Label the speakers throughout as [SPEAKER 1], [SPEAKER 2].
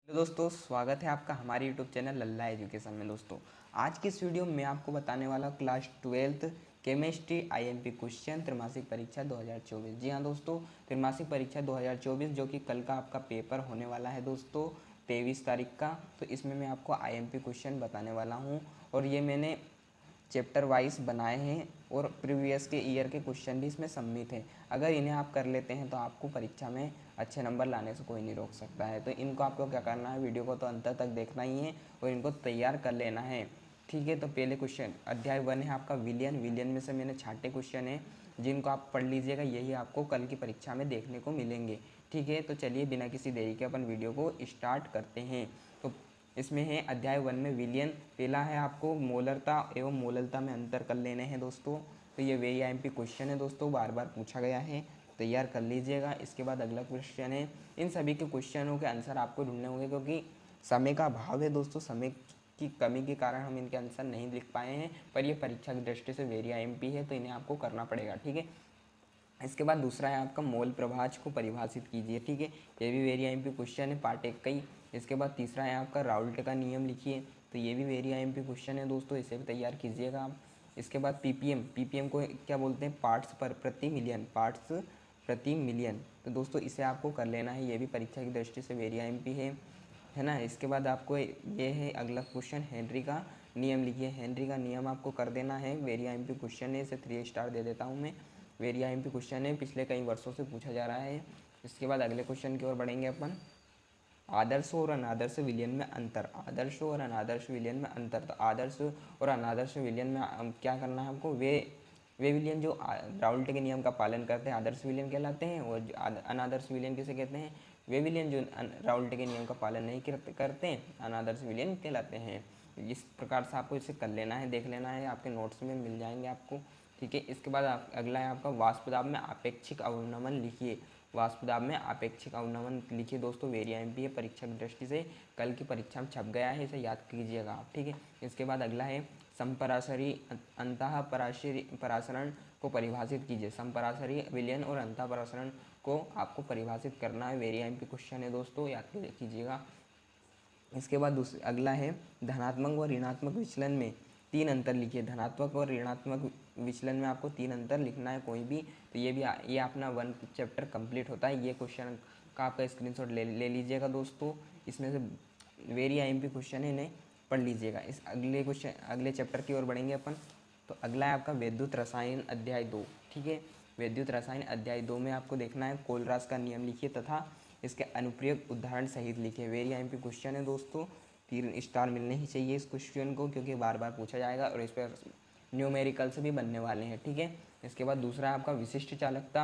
[SPEAKER 1] तो दोस्तों स्वागत है आपका हमारे यूट्यूब चैनल लल्ला एजुकेशन में। दोस्तों आज की इस वीडियो में मैं आपको बताने वाला class 12th chemistry IMP question त्रैमासिक परीक्षा 2024। जी हाँ दोस्तों, त्रैमासिक परीक्षा 2024 जो कि कल का आपका पेपर होने वाला है दोस्तों 23 तारीख का। तो इसमें मैं आपको आईएमपी क्वेश्चन बताने वाला हूँ और ये मैंने चैप्टर वाइज बनाए हैं और प्रीवियस के ईयर के क्वेश्चन भी इसमें सम्मिलित हैं। अगर इन्हें आप कर लेते हैं तो आपको परीक्षा में अच्छे नंबर लाने से कोई नहीं रोक सकता है। तो इनको आपको क्या करना है, वीडियो को तो अंत तक देखना ही है और इनको तैयार कर लेना है। ठीक है, तो पहले क्वेश्चन अध्याय 1 है आपका विलियन। विलियन में से मैंने छाटे क्वेश्चन हैं जिनको आप पढ़ लीजिएगा, यही आपको कल की परीक्षा में देखने को मिलेंगे। ठीक है, तो चलिए बिना किसी देरी के अपन वीडियो को स्टार्ट करते हैं। तो इसमें है अध्याय 1 में विलियन। पहला है आपको मोलरता एवं मोललता में अंतर कर लेने हैं दोस्तों। तो ये वेरी आईएमपी क्वेश्चन है दोस्तों, बार बार पूछा गया है, तैयार कर लीजिएगा। इसके बाद अगला क्वेश्चन है, इन सभी के क्वेश्चनों के आंसर आपको ढूंढने होंगे क्योंकि समय का अभाव है दोस्तों। समय की कमी के कारण हम इनके आंसर नहीं लिख पाए हैं, पर ये परीक्षा की दृष्टि से वेरी आईएमपी है तो इन्हें आपको करना पड़ेगा। ठीक है, इसके बाद दूसरा है आपका मोल प्रभाज को परिभाषित कीजिए। ठीक है, ये भी वेरी आईएमपी क्वेश्चन है, पार्ट 1 का ही। इसके बाद तीसरा है आपका राउल्ट का नियम लिखिए, तो ये भी वेरी आईएमपी क्वेश्चन है दोस्तों, इसे भी तैयार कीजिएगा आप। इसके बाद पीपीएम, पीपीएम को क्या बोलते हैं, पार्ट्स पर प्रति मिलियन, पार्ट्स प्रति मिलियन। तो दोस्तों इसे आपको कर लेना है, ये भी परीक्षा की दृष्टि से वेरी आईएमपी है ना। इसके बाद आपको ये है अगला क्वेश्चन, हेनरी का नियम लिखिए। हेनरी का नियम आपको कर देना है, वेरी आईएमपी क्वेश्चन है, इसे 3 स्टार दे देता हूँ मैं। वेरी आईएमपी क्वेश्चन है, पिछले कई वर्षों से पूछा जा रहा है। इसके बाद अगले क्वेश्चन की ओर बढ़ेंगे अपन, आदर्श और अनादर्श विलयन में अंतर। आदर्श और अनादर्श विलयन में अंतर। तो आदर्श और अनादर्श विलयन में क्या करना है आपको, वे विलयन जो राउल्ट के नियम का पालन करते हैं आदर्श विलयन कहलाते हैं, और अनादर्श विलयन किसे कहते हैं, वे विलयन जो राउल्ट के नियम का पालन नहीं करते हैं अनादर्श विलयन कहलाते हैं। इस प्रकार से आपको इसे कर लेना है, देख लेना है, आपके नोट्स में मिल जाएंगे आपको। ठीक है, इसके बाद अगला है आपका वाष्प दाब में आपेक्षिक अवनमन लिखिए। वाष्प दाब में आपेक्षिक अवनमन लिखिए दोस्तों, वेरी आईएमपी है, परीक्षा की दृष्टि से कल की परीक्षा में छप गया है, इसे याद कीजिएगा आप। ठीक है, इसके बाद अगला है संपराशरी अंतः परासरण को परिभाषित कीजिए। संपराशरी विलयन और अंतः परासरण को आपको परिभाषित करना है, वेरी आईएमपी क्वेश्चन है दोस्तों, याद कीजिएगा। इसके बाद अगला है धनात्मक व ऋणात्मक विचलन में 3 अंतर लिखिए। धनात्मक और ऋणात्मक विचलन में आपको 3 अंतर लिखना है कोई भी। तो ये अपना 1 चैप्टर कंप्लीट होता है। ये क्वेश्चन का आपका स्क्रीनशॉट ले लीजिएगा दोस्तों, इसमें से वेरी आईएमपी क्वेश्चन है, इन्हें पढ़ लीजिएगा। इस अगले चैप्टर की ओर बढ़ेंगे अपन। तो अगला है आपका विद्युत रसायन अध्याय 2। ठीक है, विद्युत रसायन अध्याय 2 में आपको देखना है कोलरास का नियम लिखिए तथा इसके अनुप्रयोग उदाहरण सहित लिखिए। वेरी आईएमपी क्वेश्चन है दोस्तों, 3 स्टार मिलने ही चाहिए इस क्वेश्चन को क्योंकि बार बार पूछा जाएगा और इस पर न्यूमेरिकल्स भी बनने वाले हैं। ठीक है, इसके बाद दूसरा आपका विशिष्ट चालकता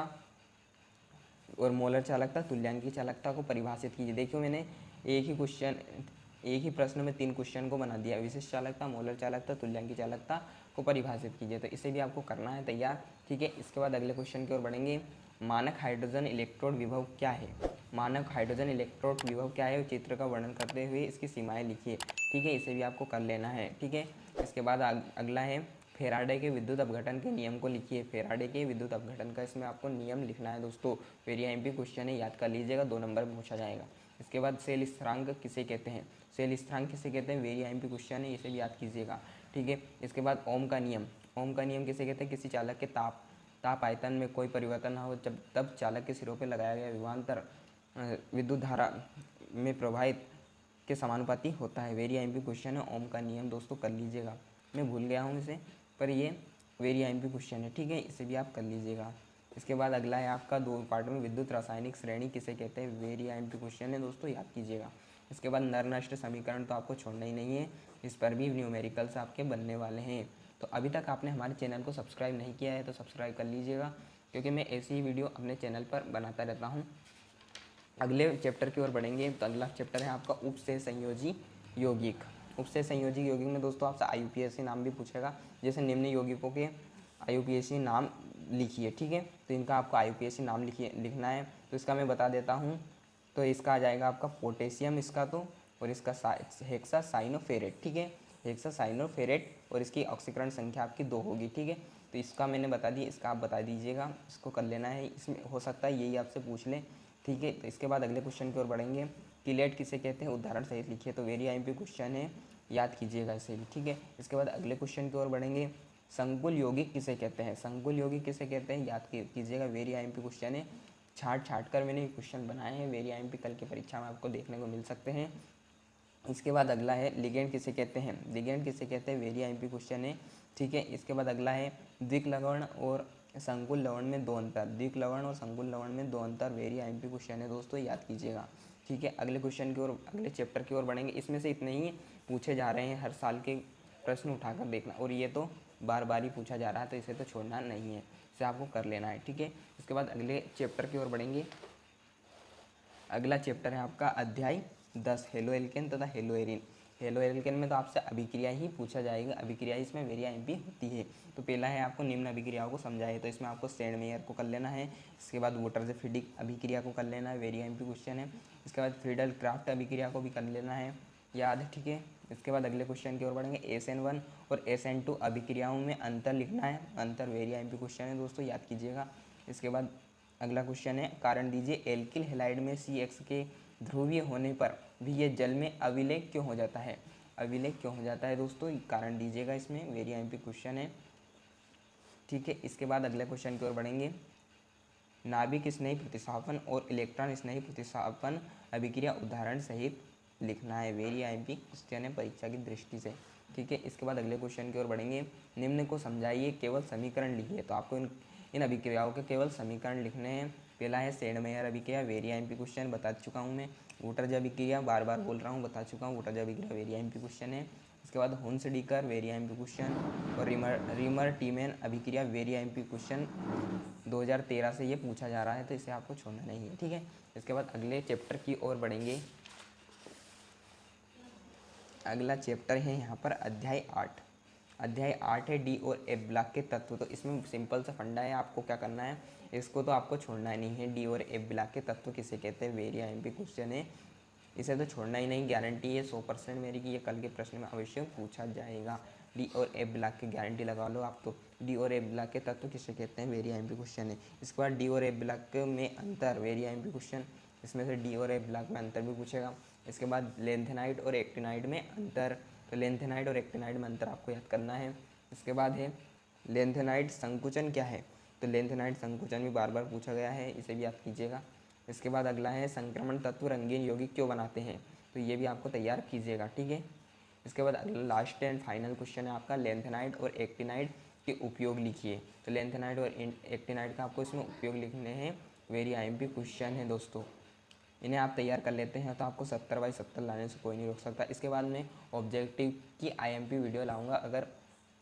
[SPEAKER 1] और मोलर चालकता, तुल्यांकी चालकता को परिभाषित कीजिए। देखियो मैंने एक ही प्रश्न में 3 क्वेश्चन को बना दिया, विशिष्ट चालकता, मोलर चालकता, तुल्यांकी चालकता को परिभाषित कीजिए। तो इसे भी आपको करना है तैयार। ठीक है, इसके बाद अगले क्वेश्चन की ओर बढ़ेंगे, मानक हाइड्रोजन इलेक्ट्रोड विभव क्या है। मानक हाइड्रोजन इलेक्ट्रोड विभव क्या है, चित्र का वर्णन करते हुए इसकी सीमाएं लिखिए। ठीक है, इसे भी आपको कर लेना है। ठीक है, इसके बाद अगला है फेराडे के विद्युत अपघटन के नियम को लिखिए। फेराडे के विद्युत अपघटन का इसमें आपको नियम लिखना है दोस्तों, वेरी आईएमपी क्वेश्चन है, याद कर लीजिएगा, 2 नंबर में पूछा जाएगा। इसके बाद सेल स्थिरांक किसे कहते हैं, सेल स्थिरांक किसे कहते हैं, वेरी आईएमपी क्वेश्चन है, इसे भी याद कीजिएगा। ठीक है, इसके बाद ओम का नियम, ओम का नियम किसे कहते हैं, किसी चालक के ताप आयतन में कोई परिवर्तन ना हो तब चालक के सिरों पर लगाया गया विभवांतर विद्युत धारा में प्रवाहित के समानुपाती होता है। वेरी आईएमपी क्वेश्चन है, ओम का नियम दोस्तों कर लीजिएगा, मैं भूल गया हूँ इसे, पर ये वेरी आईएमपी क्वेश्चन है। ठीक है, इसे भी आप कर लीजिएगा। इसके बाद अगला है आपका 2 पार्ट में विद्युत रासायनिक श्रेणी किसे कहते हैं, वेरी आईएमपी क्वेश्चन है दोस्तों, याद कीजिएगा। इसके बाद नर नष्ट समीकरण तो आपको छोड़ना ही नहीं है, इस पर भी न्यूमेरिकल्स आपके बनने वाले हैं। तो अभी तक आपने हमारे चैनल को सब्सक्राइब नहीं किया है तो सब्सक्राइब कर लीजिएगा क्योंकि मैं ऐसी ही वीडियो अपने चैनल पर बनाता रहता हूँ। अगले चैप्टर की ओर बढ़ेंगे, तो अगला चैप्टर है आपका उपसे संयोजी यौगिक। उपसे संयोजी यौगिक में दोस्तों आपसे आईयूपीएसी नाम भी पूछेगा, जैसे निम्न यौगिकों के आईयूपीएसी नाम लिखिए। ठीक है, तो इनका आपको आईयूपीएसी नाम लिखना है, तो इसका मैं बता देता हूँ। तो इसका आ जाएगा आपका पोटेशियम, इसका तो, और इसका हेक्सासाइनोफेरेट। ठीक है, हेक्सासाइनोफेरेट, और इसकी ऑक्सीकरण संख्या आपकी 2 होगी। ठीक है, तो इसका मैंने बता दिया, इसका आप बता दीजिएगा, इसको कर लेना है, इसमें हो सकता है यही आपसे पूछ ले। ठीक है, तो इसके बाद अगले क्वेश्चन की ओर बढ़ेंगे, किलेट किसे कहते हैं, उदाहरण सहित लिखिए। तो वेरी आईएमपी क्वेश्चन है, याद कीजिएगा इसे भी, ठीक है। इसके बाद अगले क्वेश्चन की ओर बढ़ेंगे। संकुल यौगिक किसे कहते हैं, संकुल यौगिक किसे कहते हैं, याद कीजिएगा। वेरी आईएमपी क्वेश्चन है, छाट कर मैंने क्वेश्चन बनाए हैं, वेरी आईएमपी कल की परीक्षा में आपको देखने को मिल सकते हैं। इसके बाद अगला है लिगेंड किसे कहते हैं, लिगेंड किसे कहते हैं, वेरी आईएमपी क्वेश्चन है, ठीक है। इसके बाद अगला है द्विक लवण और संकुल लवण में दो अंतर, द्विक लवण और संकुल लवण में दो अंतर, वेरी आईएमपी क्वेश्चन है दोस्तों, याद कीजिएगा, ठीक है। अगले क्वेश्चन की ओर, अगले चैप्टर की ओर बढ़ेंगे। इसमें से इतने ही पूछे जा रहे हैं, हर साल के प्रश्न उठाकर देखना, और ये तो बार बार ही पूछा जा रहा है, तो इसे तो छोड़ना नहीं है, इसे आपको कर लेना है, ठीक है। इसके बाद अगले चैप्टर की ओर बढ़ेंगे। अगला चैप्टर है आपका अध्याय 10, हेलो एल्केन तथा हेलो एरिन। हेलो एल्केन में तो आपसे अभिक्रिया ही पूछा जाएगा, अभिक्रिया इसमें वेरी आईएमपी होती है। तो पहला है आपको निम्न अभिक्रियाओं को समझाए, तो इसमें आपको सेंडमेयर को कर लेना है। इसके बाद वोटरजेफिडिक अभिक्रिया को कर लेना है, वेरी आईएमपी क्वेश्चन है। इसके बाद फ्रीडल क्राफ्ट अभिक्रिया को भी कर लेना है, याद है, ठीक है। इसके बाद अगले क्वेश्चन की ओर बढ़ेंगे। SN1 और SN2 अभिक्रियाओं में अंतर लिखना है, अंतर वेरी आईएमपी क्वेश्चन है दोस्तों, याद कीजिएगा। इसके बाद अगला क्वेश्चन है, कारण दीजिए एल्किल हैलाइड में CX के ध्रुवीय होने पर भी ये जल में अविलेय क्यों हो जाता है, अविलेय क्यों हो जाता है दोस्तों, कारण दीजिएगा, इसमें वेरी आईएमपी क्वेश्चन है, ठीक है। इसके बाद अगले क्वेश्चन की ओर बढ़ेंगे। नाभिक स्नेही प्रतिस्थापन और इलेक्ट्रॉन स्नेही प्रतिस्थापन अभिक्रिया उदाहरण सहित लिखना है, वेरी आईएमपी क्वेश्चन है परीक्षा की दृष्टि से, ठीक है। इसके बाद अगले क्वेश्चन की ओर बढ़ेंगे। निम्न को समझाइए, केवल समीकरण लिखिए, तो आपको इन अभिक्रियाओं के केवल समीकरण लिखने हैं। पहला है सेंडमेयर अभिक्रिया, वेरी आईएमपी क्वेश्चन, बता चुका हूँ मैं। वोटरज अभिक्रिया, बार बार बोल रहा हूँ, बता चुका हूँ, वोटरज अभिक्रिया वेरी आईएमपी क्वेश्चन है। इसके बाद हुन्सडीकर वेरी आईएमपी क्वेश्चन, और रिमर टीमेन अभिक्रिया वेरी आईएमपी क्वेश्चन 2013 से ये पूछा जा रहा है, तो इसे आपको छोड़ना नहीं है, ठीक है। इसके बाद अगले चैप्टर की ओर बढ़ेंगे। अगला चैप्टर है यहाँ पर अध्याय 8, अध्याय 8 है डी और एफ ब्लॉक के तत्व। तो इसमें सिंपल सा फंडा है, आपको क्या करना है, इसको तो आपको छोड़ना ही नहीं है। डी और एफ ब्लॉक के तत्व किसे कहते हैं, वेरी आईएमपी क्वेश्चन है, इसे तो छोड़ना ही नहीं, गारंटी है 100% मेरी कि ये कल के प्रश्न में अवश्य पूछा जाएगा। डी और एफ ब्लॉक की गारंटी लगा लो आप। तो डी और एफ ब्लॉक के तत्व किसे कहते हैं, वेरी आईएमपी क्वेश्चन है। इसके बाद डी और एफ ब्लॉक में अंतर, वेरी आईएमपी क्वेश्चन, इसमें से डी और एफ ब्लॉक में अंतर भी पूछेगा। इसके बाद लेंथेनाइड और एक्टिनाइड में अंतर, तो लेंथेनाइड और एक्टिनाइड में अंतर आपको याद करना है। इसके बाद है लेंथेनाइड संकुचन क्या है, तो लेंथेनाइड संकुचन भी बार बार पूछा गया है, इसे भी याद कीजिएगा। इसके बाद अगला है संक्रमण तत्व रंगीन यौगिक क्यों बनाते हैं, तो ये भी आपको तैयार कीजिएगा, ठीक है। इसके बाद अगला लास्ट एंड फाइनल क्वेश्चन है आपका लेंथेनाइड और एक्टिनाइड के उपयोग लिखिए। तो लेंथेनाइड और एक्टिनाइड का आपको इसमें उपयोग लिखने हैं, वेरी आईएमपी क्वेश्चन है दोस्तों। इन्हें आप तैयार कर लेते हैं तो आपको 70/70 लाने से कोई नहीं रोक सकता। इसके बाद मैं ऑब्जेक्टिव की आईएमपी वीडियो लाऊंगा, अगर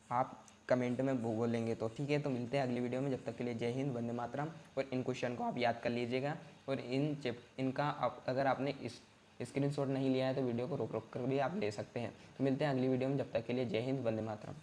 [SPEAKER 1] आप कमेंट में बोलेंगे तो, ठीक है। तो मिलते हैं अगली वीडियो में, जब तक के लिए जय हिंद, वंदे मातरम। और इन क्वेश्चन को आप याद कर लीजिएगा, और इनका अगर आपने इस स्क्रीनशॉट नहीं लिया है तो वीडियो को रोक कर भी आप ले सकते हैं। तो मिलते हैं अगली वीडियो में, जब तक के लिए जय हिंद, वंदे मातरम।